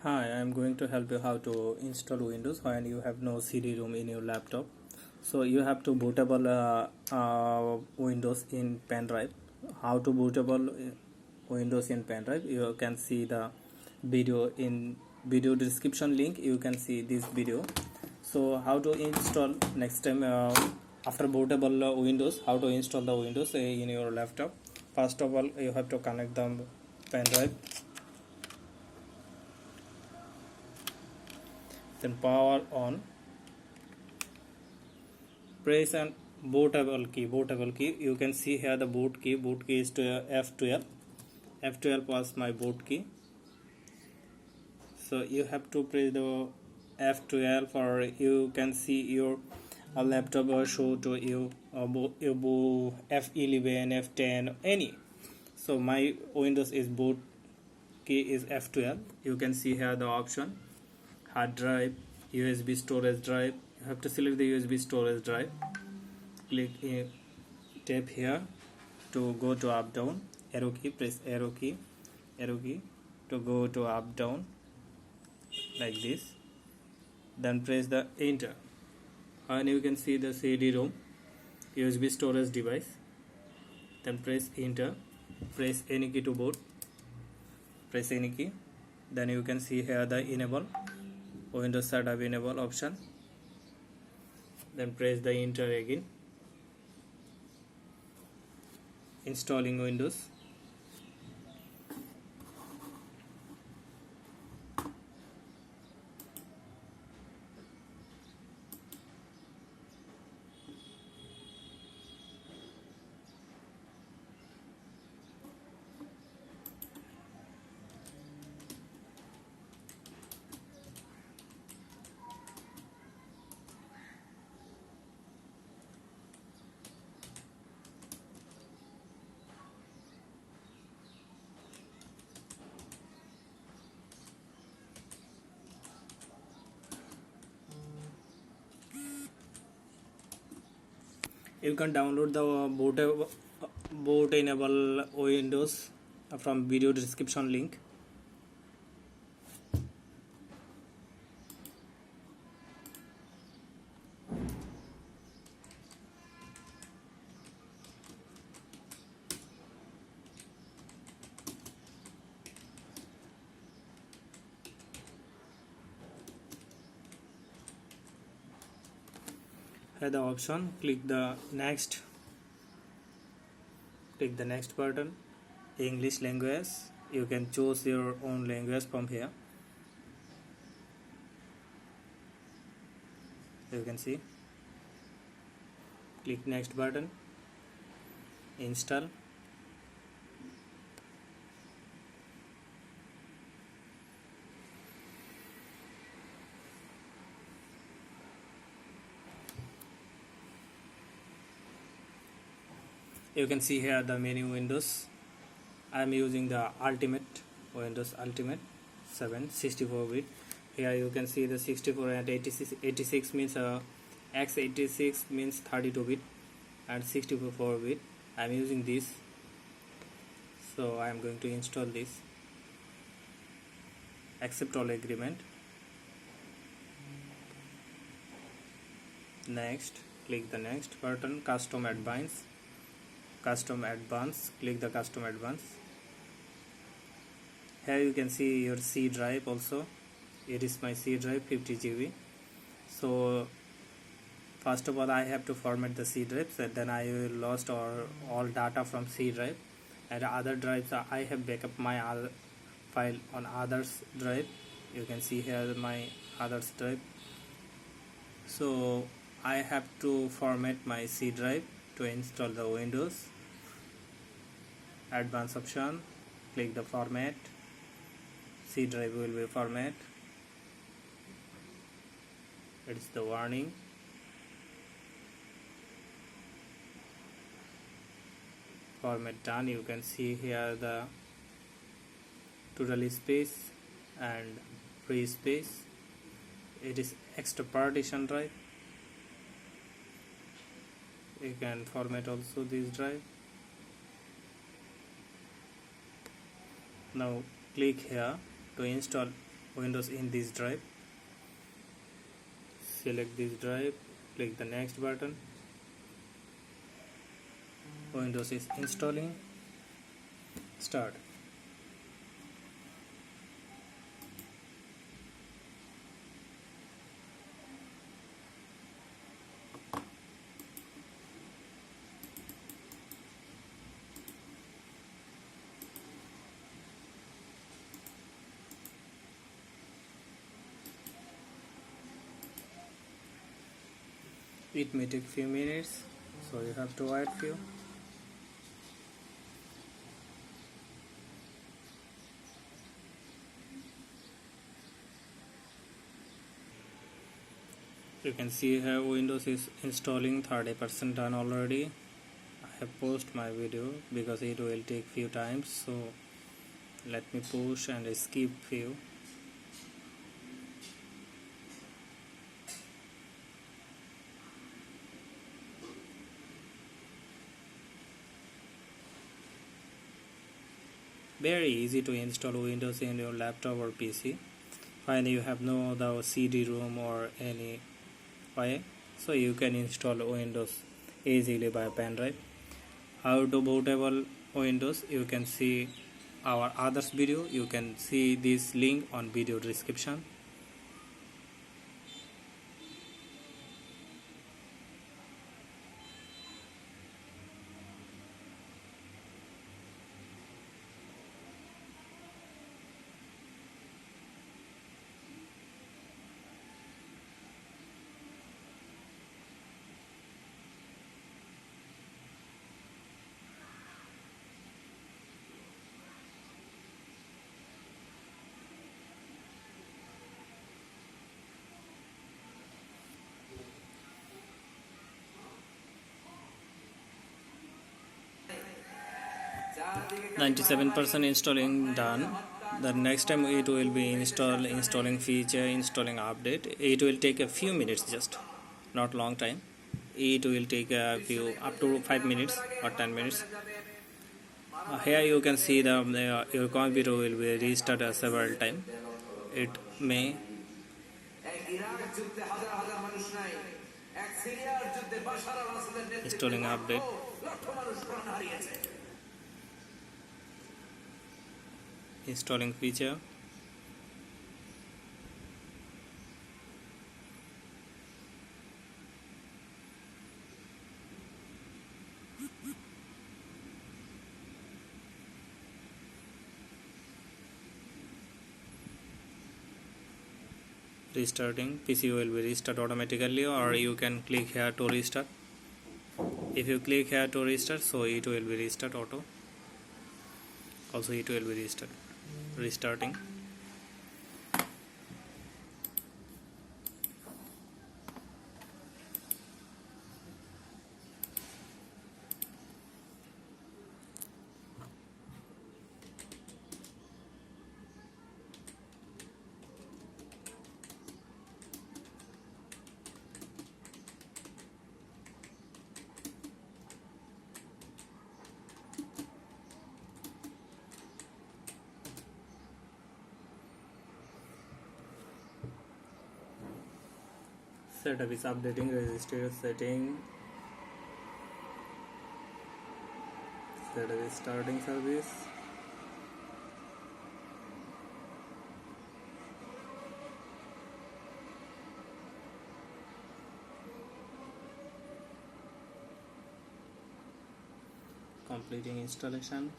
Hi, I'm going to help you how to install Windows when you have no CD-ROM in your laptop. So you have to bootable Windows in pendrive. How to bootable Windows in pendrive? You can see the video in video description link. You can see this video. So how to install next time after bootable Windows? How to install the Windows in your laptop? First of all, you have to connect the pendrive. Then power on, press and bootable key. You can see here the boot key is to F12 was my boot key. So you have to press the F12 or you can see your laptop or show to you F11 F10 any. So my Windows is boot key is F12. You can see here the option hard drive, USB storage drive. You have to select the USB storage drive. Click tap here to go to up down. Arrow key, press arrow key to go to up down like this. Then press the enter and you can see the CD-ROM USB storage device. Then press enter, press any key to boot, press any key. Then you can see here the enable Windows setup enable option. Then press the enter again. Installing Windows. You can download the boot enable Windows from video description link. Here the option, click the next button, English language. You can choose your own language from here. You can see, click next button, install. You can see here the menu Windows. I am using the Windows Ultimate 7 64-bit. Here you can see the 64 and 86 means x86 means 32-bit and 64-bit. I am using this, so I am going to install this. Accept all agreement. Next, click the next button, custom advanced. Click the custom advanced. Here you can see your C drive also. It is my C drive 50 GB. So first of all I have to format the C drives, and then I will lost all data from C drive, and other drives I have backup my other file on others drive. You can see here my others drive. So I have to format my C drive to install the Windows. Advanced option, click the format. C drive will be format. It is the warning. Format done. You can see here the total space and free space. It is extra partition drive. You can format also this drive. Now click here to install Windows in this drive. Select this drive, click the next button. Windows is installing. Start. It may take few minutes, so you have to wait few. You can see here Windows is installing 30% done already. I have paused my video because it will take few times, so let me push and skip few. Very easy to install Windows in your laptop or PC. When you have no other CD-ROM or any way, so you can install Windows easily by pendrive. How to bootable Windows, you can see our others video. You can see this link on video description. %97 installing done. The next time it will be installing feature, installing update. It will take a few minutes, just not long time. It will take a few up to 5 minutes or 10 minutes. Here you can see your computer will be restarted several times. It may installing update. Installing feature. Restarting. PC will be restart automatically, or you can click here to restart. If you click here to restart, so it will be restart auto. Also it will be restarting. Setup is updating. Register setting. Setup is starting service. Completing installation.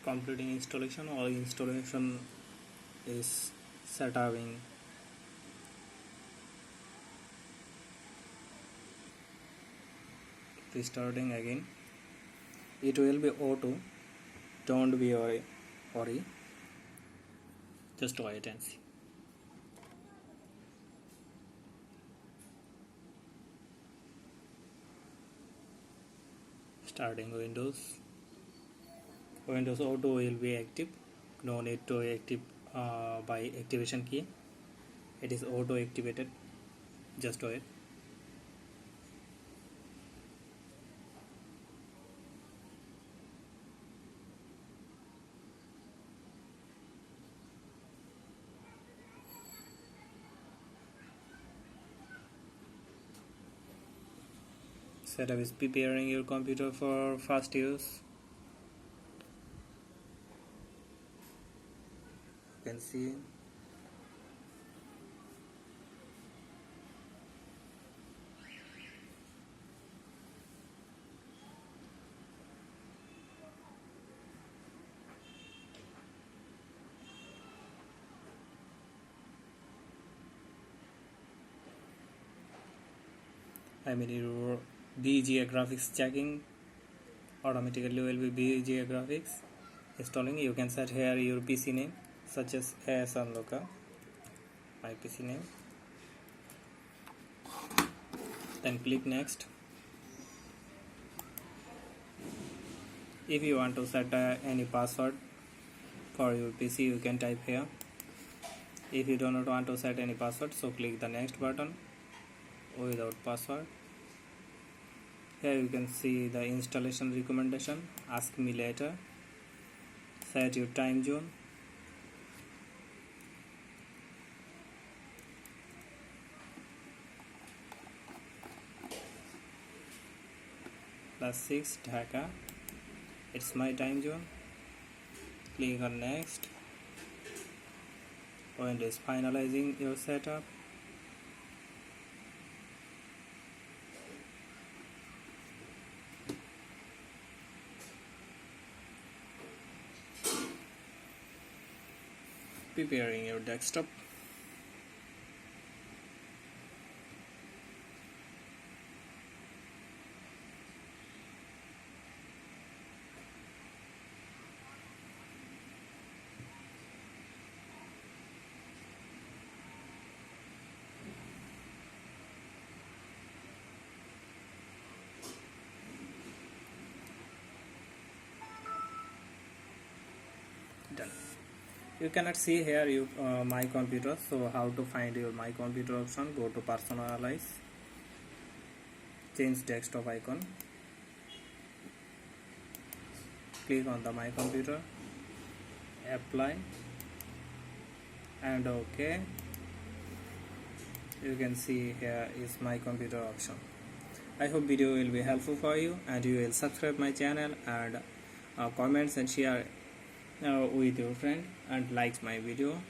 completing installation or installation is starting. Restarting again. It will be auto. Don't be worry. Just wait and see. Starting Windows. Windows Auto will be active. No need to active by activation key. It is auto activated. Just wait. Setup is preparing your computer for fast use. You can see your BGA graphics checking automatically will be BGA graphics installing. You can set here your PC name such as Asunlocker, my PC name, then click next. If you want to set any password for your PC, you can type here. If you do not want to set any password, so click the next button without password. Here you can see the installation recommendation. Ask me later. Set your time zone. +6 Dhaka. It's my time zone. Click on next. When it is finalizing your setup. Preparing your desktop. Done. You cannot see here my computer, so how to find your my computer option? Go to personalize, change desktop icon, click on the my computer, apply and OK. You can see here is my computer option. I hope video will be helpful for you, and you will subscribe my channel and comments and share with your friend and likes my video.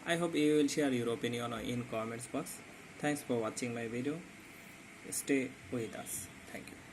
I hope you will share your opinion in comments box. Thanks for watching my video. Stay with us. Thank you.